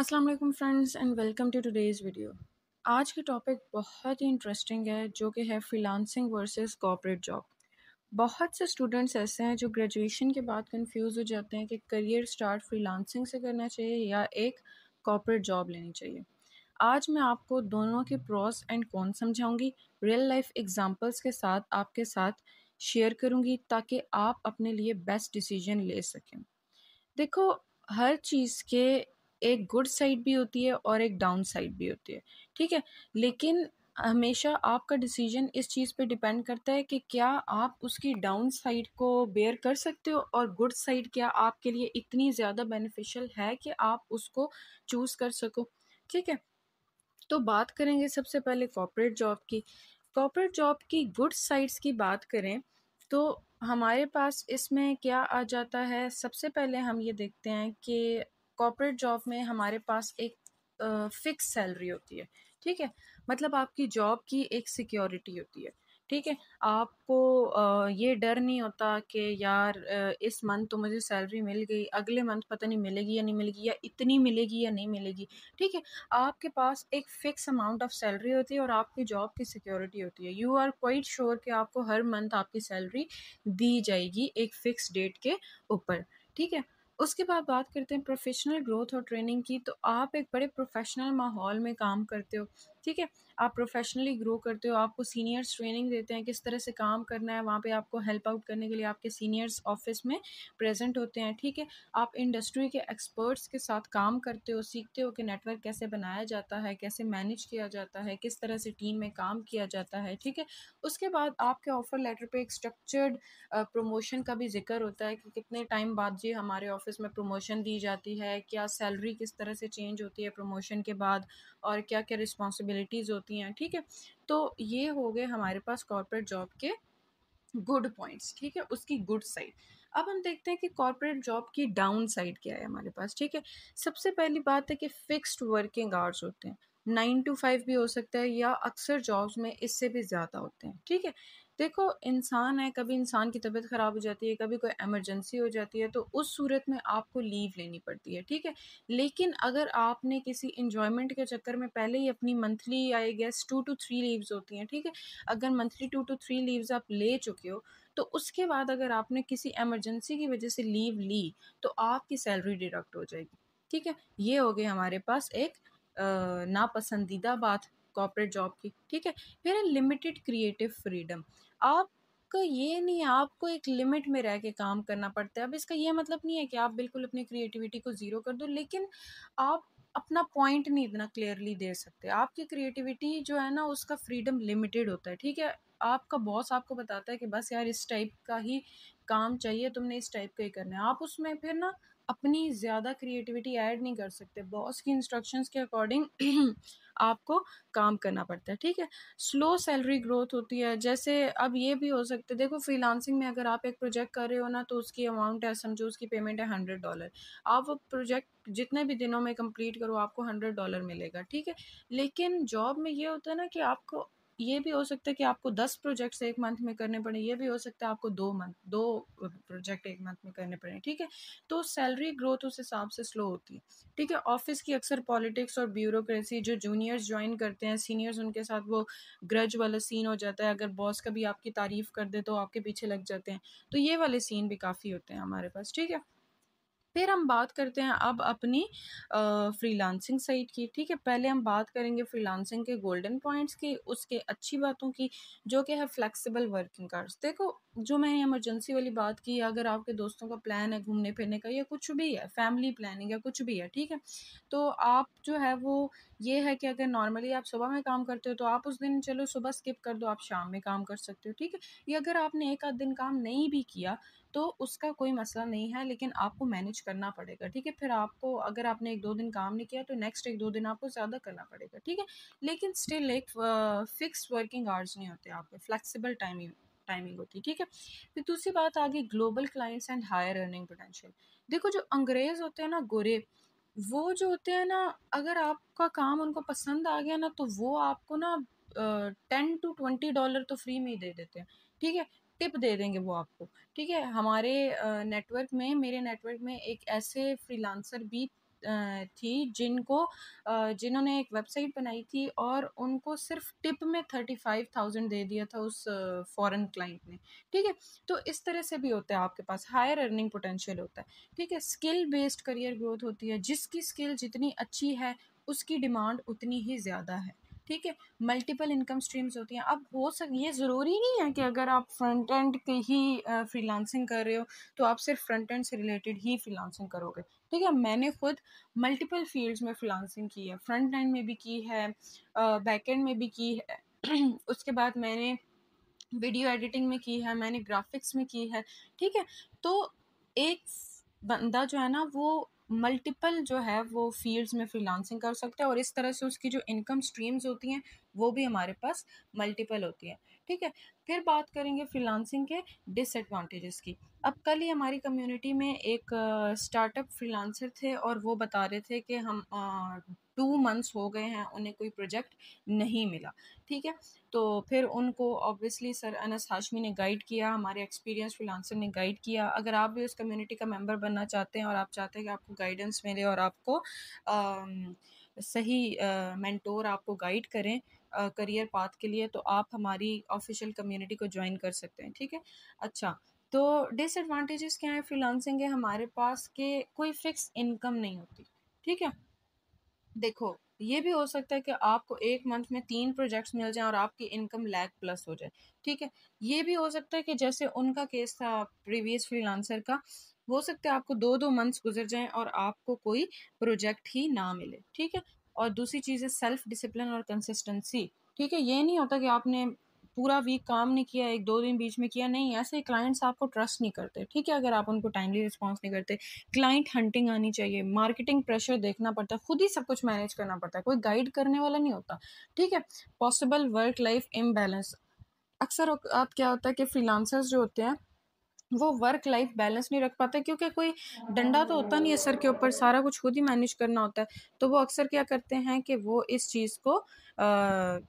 अस्सलाम वालेकुम friends and welcome to today's video. आज की टॉपिक बहुत ही इंटरेस्टिंग है जो कि है फ्रीलांसिंग वर्सेस कॉर्पोरेट जॉब। बहुत से स्टूडेंट्स ऐसे हैं जो ग्रेजुएशन के बाद कंफ्यूज हो जाते हैं कि करियर स्टार्ट फ्रीलांसिंग से करना चाहिए या एक कॉर्पोरेट जॉब लेनी चाहिए। आज मैं आपको दोनों के प्रोस एंड कॉन समझाऊंगी, रियल लाइफ एग्जांपल्स के साथ आपके साथ शेयर करूंगी ताकि आप अपने लिए बेस्ट डिसीजन ले सकें। देखो, हर चीज़ के एक गुड साइड भी होती है और एक डाउन साइड भी होती है, ठीक है? लेकिन हमेशा आपका डिसीजन इस चीज़ पे डिपेंड करता है कि क्या आप उसकी डाउन साइड को बेयर कर सकते हो और गुड साइड क्या आपके लिए इतनी ज़्यादा बेनिफिशियल है कि आप उसको चूज़ कर सको, ठीक है? तो बात करेंगे सबसे पहले कॉर्पोरेट जॉब की। कॉर्पोरेट जॉब की गुड साइड्स की बात करें तो हमारे पास इसमें क्या आ जाता है, सबसे पहले हम ये देखते हैं कि कॉर्पोरेट जॉब में हमारे पास एक फिक्स सैलरी होती है, ठीक है? मतलब आपकी जॉब की एक सिक्योरिटी होती है, ठीक है? आपको ये डर नहीं होता कि यार इस मंथ तो मुझे सैलरी मिल गई, अगले मंथ पता नहीं मिलेगी या नहीं मिलेगी या इतनी मिलेगी या नहीं मिलेगी, ठीक है? आपके पास एक फ़िक्स अमाउंट ऑफ सैलरी होती है और आपकी जॉब की सिक्योरिटी होती है। यू आर क्वाइट श्योर कि आपको हर मंथ आपकी सैलरी दी जाएगी एक फ़िक्स डेट के ऊपर, ठीक है? उसके बाद बात करते हैं प्रोफ़ेशनल ग्रोथ और ट्रेनिंग की, तो आप एक बड़े प्रोफ़ेशनल माहौल में काम करते हो, ठीक है? आप प्रोफ़ेशनली ग्रो करते हो, आपको सीनियर्स ट्रेनिंग देते हैं, किस तरह से काम करना है, वहाँ पे आपको हेल्प आउट करने के लिए आपके सीनियर्स ऑफ़िस में प्रेज़ेंट होते हैं, ठीक है? आप इंडस्ट्री के एक्सपर्ट्स के साथ काम करते हो, सीखते हो कि नेटवर्क कैसे बनाया जाता है, कैसे मैनेज किया जाता है, किस तरह से टीम में काम किया जाता है, ठीक है? उसके बाद आपके ऑफ़र लेटर पे एक स्ट्रक्चर्ड प्रमोशन का भी ज़िक्र होता है कि कितने टाइम बाद ये हमारे ऑफ़िस में प्रमोशन दी जाती है, क्या सैलरी किस तरह से चेंज होती है प्रमोशन के बाद और क्या-क्या रिस्पॉन्सिबिलिटीज़ होती हैं, ठीक है? तो ये हो गए हमारे पास कॉर्पोरेट जॉब के गुड पॉइंट्स, ठीक है? उसकी गुड साइड। अब हम देखते हैं कि कॉर्पोरेट जॉब की डाउन साइड क्या है हमारे पास, ठीक है? सबसे पहली बात है कि फिक्स्ड वर्किंग आवर्स होते हैं। 9 टू 5 भी हो सकता है या अक्सर जॉब्स में इससे भी ज़्यादा होते हैं, ठीक है? देखो, इंसान है, कभी इंसान की तबीयत ख़राब हो जाती है, कभी कोई इमरजेंसी हो जाती है, तो उस सूरत में आपको लीव लेनी पड़ती है, ठीक है? लेकिन अगर आपने किसी एन्जॉयमेंट के चक्कर में पहले ही अपनी monthly I guess 2 to 3 leaves होती हैं, ठीक है? अगर मंथली 2 टू 3 लीव्स आप ले चुके हो, तो उसके बाद अगर आपने किसी इमरजेंसी की वजह से लीव ली, तो आपकी सैलरी डिडक्ट हो जाएगी, ठीक है? ये हो गई हमारे पास एक नापसंदीदा बात कॉर्पोरेट जॉब की, ठीक है? फिर है लिमिटेड क्रिएटिव फ्रीडम। आपका ये नहीं है, आपको एक लिमिट में रह के काम करना पड़ता है। अब इसका ये मतलब नहीं है कि आप बिल्कुल अपनी क्रिएटिविटी को ज़ीरो कर दो, लेकिन आप अपना पॉइंट नहीं इतना क्लियरली दे सकते। आपकी क्रिएटिविटी जो है ना, उसका फ्रीडम लिमिटेड होता है, ठीक है? आपका बॉस आपको बताता है कि बस यार इस टाइप का ही काम चाहिए, तुमने इस टाइप का ही करना है। आप उसमें फिर ना अपनी ज़्यादा क्रिएटिविटी ऐड नहीं कर सकते। बॉस की इंस्ट्रक्शंस के अकॉर्डिंग आपको काम करना पड़ता है, ठीक है? स्लो सैलरी ग्रोथ होती है, जैसे अब ये भी हो सकता है, देखो फ्रीलांसिंग में अगर आप एक प्रोजेक्ट कर रहे हो ना, तो उसकी अमाउंट है, समझो उसकी पेमेंट है $100। आप वो प्रोजेक्ट जितने भी दिनों में कंप्लीट करो, आपको $100 मिलेगा, ठीक है? लेकिन जॉब में ये होता है ना कि आपको ये भी हो सकता है कि आपको 10 प्रोजेक्ट्स 1 मंथ में करने पड़े, ये भी हो सकता है आपको 2 प्रोजेक्ट 1 मंथ में करने पड़े, ठीक है? तो सैलरी ग्रोथ उस हिसाब से स्लो होती है, ठीक है? ऑफ़िस की अक्सर पॉलिटिक्स और ब्यूरोक्रेसी, जो जूनियर्स जॉइन करते हैं, सीनियर्स उनके साथ वो ग्रज वाला सीन हो जाता है, अगर बॉस कभी आपकी तारीफ़ कर दे तो आपके पीछे लग जाते हैं। तो ये वाले सीन भी काफ़ी होते हैं हमारे पास, ठीक है? फिर हम बात करते हैं अब अपनी फ्रीलांसिंग साइट की, ठीक है? पहले हम बात करेंगे फ्रीलांसिंग के गोल्डन पॉइंट्स की, उसके अच्छी बातों की, जो कि है फ्लेक्सिबल वर्किंग आवर्स। देखो, जो मैंने इमरजेंसी वाली बात की, अगर आपके दोस्तों का प्लान है घूमने-फिरने का या कुछ भी है, फैमिली प्लानिंग या कुछ भी है, ठीक है? तो आप जो है वो ये है कि अगर नॉर्मली आप सुबह में काम करते हो, तो आप उस दिन चलो सुबह स्किप कर दो, आप शाम में काम कर सकते हो, ठीक है? या अगर आपने 1 आध दिन काम नहीं भी किया, तो उसका कोई मसला नहीं है, लेकिन आपको मैनेज करना पड़ेगा, ठीक है? फिर आपको अगर आपने 1-2 दिन काम नहीं किया, तो नेक्स्ट 1-2 दिन आपको ज़्यादा करना पड़ेगा, ठीक है? लेकिन स्टिल एक फिक्स्ड वर्किंग आवर्स नहीं होते आपके, फ्लेक्सिबल टाइमिंग टाइमिंग होती है, ठीक है? फिर दूसरी बात आ गई global clients and higher earning potential. देखो, जो अंग्रेज़ होते हैं ना, गोरे, वो जो होते हैं ना, अगर आपका काम उनको पसंद आ गया ना, तो वो आपको ना 10 टू $20 तो फ्री में ही दे देते हैं, ठीक है? टिप दे देंगे वो आपको। ठीक है? हमारे नेटवर्क में, मेरे नेटवर्क में एक ऐसे फ्रीलांसर भी थी जिन्होंने एक वेबसाइट बनाई थी और उनको सिर्फ टिप में 35,000 दे दिया था उस फॉरेन क्लाइंट ने। ठीक है, तो इस तरह से भी होता है, आपके पास हायर अर्निंग पोटेंशियल होता है। ठीक है, स्किल बेस्ड करियर ग्रोथ होती है, जिसकी स्किल जितनी अच्छी है उसकी डिमांड उतनी ही ज़्यादा है। ठीक है, मल्टीपल इनकम स्ट्रीम्स होती हैं। अब ये ज़रूरी नहीं है कि अगर आप फ्रंट एंड के ही फ्रीलांसिंग कर रहे हो तो आप सिर्फ फ्रंट एंड से रिलेटेड ही फ्रीलांसिंग करोगे। ठीक है, मैंने खुद मल्टीपल फील्ड्स में फ्रीलांसिंग की है, फ्रंट एंड में भी की है, बैक एंड में भी की है उसके बाद मैंने वीडियो एडिटिंग में की है, मैंने ग्राफिक्स में की है। ठीक है, तो एक बंदा जो है ना वो मल्टीपल जो है वो फील्ड्स में फ्रीलांसिंग कर सकता है और इस तरह से उसकी जो इनकम स्ट्रीम्स होती हैं वो भी हमारे पास मल्टीपल होती हैं। ठीक है, फिर बात करेंगे फ्रीलांसिंग के डिसएडवांटेजेस की। अब कल ही हमारी कम्युनिटी में एक स्टार्टअप फ्रीलांसर थे और वो बता रहे थे कि हम 2 मंथ्स हो गए हैं उन्हें कोई प्रोजेक्ट नहीं मिला। ठीक है, तो फिर उनको ऑब्वियसली सर अनस हाशमी ने गाइड किया, हमारे एक्सपीरियंस फ्रीलांसर ने गाइड किया। अगर आप भी उस कम्युनिटी का मेंबर बनना चाहते हैं और आप चाहते हैं कि आपको गाइडेंस मिले और आपको सही मेंटोर आपको गाइड करें करियर पाथ के लिए, तो आप हमारी ऑफिशियल कम्युनिटी को ज्वाइन कर सकते हैं। ठीक है, अच्छा, तो डिसएडवांटेजेस क्या है फ्रीलांसिंग के हमारे पास के कोई फिक्स इनकम नहीं होती। ठीक है, देखो ये भी हो सकता है कि आपको एक मंथ में 3 प्रोजेक्ट्स मिल जाएं और आपकी इनकम लाख प्लस हो जाए। ठीक है, ये भी हो सकता है कि जैसे उनका केस था प्रीवियस फ्रीलांसर का, हो सकता है आपको 2-2 मंथ्स गुजर जाएं और आपको कोई प्रोजेक्ट ही ना मिले। ठीक है, और दूसरी चीज़ है सेल्फ डिसिप्लिन और कंसिस्टेंसी। ठीक है, ये नहीं होता कि आपने पूरा वीक काम नहीं किया, 1-2 दिन बीच में किया, नहीं, ऐसे क्लाइंट्स आपको ट्रस्ट नहीं करते। ठीक है, अगर आप उनको टाइमली रिस्पॉन्स नहीं करते, क्लाइंट हंटिंग आनी चाहिए, मार्केटिंग प्रेशर देखना पड़ता है, खुद ही सब कुछ मैनेज करना पड़ता है, कोई गाइड करने वाला नहीं होता। ठीक है, पॉसिबल वर्क लाइफ इम्बैलेंस। अक्सर आप क्या होता है कि फ्रीलांसर्स जो होते हैं वो वर्क लाइफ बैलेंस नहीं रख पाते क्योंकि कोई डंडा तो होता नहीं है सर के ऊपर, सारा कुछ खुद ही मैनेज करना होता है। तो वो अक्सर क्या करते हैं कि वो इस चीज़ को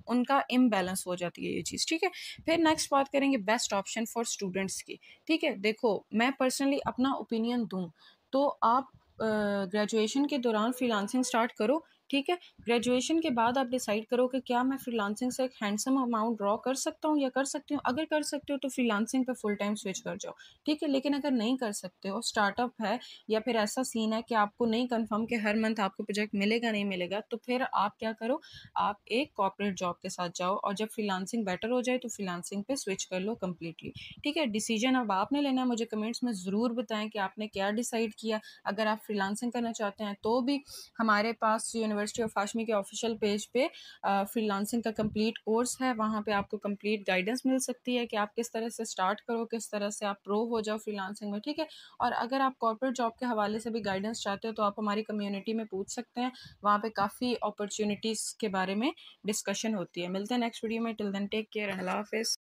उनका इम्बैलेंस हो जाती है ये चीज़। ठीक है, फिर नेक्स्ट बात करेंगे बेस्ट ऑप्शन फॉर स्टूडेंट्स की। ठीक है, देखो मैं पर्सनली अपना ओपिनियन दूं तो आप ग्रेजुएशन के दौरान फ्रीलांसिंग स्टार्ट करो। ठीक है, ग्रेजुएशन के बाद आप डिसाइड करो कि क्या मैं फ्रीलांसिंग से एक हैंडसम अमाउंट ड्रॉ कर सकता हूँ या कर सकती हूँ। अगर कर सकते हो तो फ्रीलांसिंग पे फुल टाइम स्विच कर जाओ। ठीक है, लेकिन अगर नहीं कर सकते हो, स्टार्टअप है या फिर ऐसा सीन है कि आपको नहीं कंफर्म कि हर मंथ आपको प्रोजेक्ट मिलेगा नहीं मिलेगा, तो फिर आप क्या करो, आप एक कॉर्पोरेट जॉब के साथ जाओ और जब फ्रीलांसिंग बेटर हो जाए तो फ्रीलांसिंग पे स्विच कर लो कम्प्लीटली। ठीक है, डिसीजन अब आपने लेना है, मुझे कमेंट्स में ज़रूर बताएं कि आपने क्या डिसाइड किया। अगर आप फ्रीलांसिंग करना चाहते हैं तो भी हमारे पास यूनिवर्सिटी ऑफ हाशमी के ऑफिशियल पेज पे फ्रीलांसिंग का कंप्लीट कोर्स है, वहाँ पे आपको कंप्लीट गाइडेंस मिल सकती है कि आप किस तरह से स्टार्ट करो, किस तरह से आप प्रो हो जाओ फ्रीलांसिंग में। ठीक है, और अगर आप कॉर्पोरेट जॉब के हवाले से भी गाइडेंस चाहते हो तो आप हमारी कम्युनिटी में पूछ सकते हैं, वहाँ पे काफ़ी अपॉर्चुनिटीज़ के बारे में डिस्कशन होती है। मिलते हैं नेक्स्ट वीडियो में, टिल देन टेक केयर, अल्लाह हाफिज़।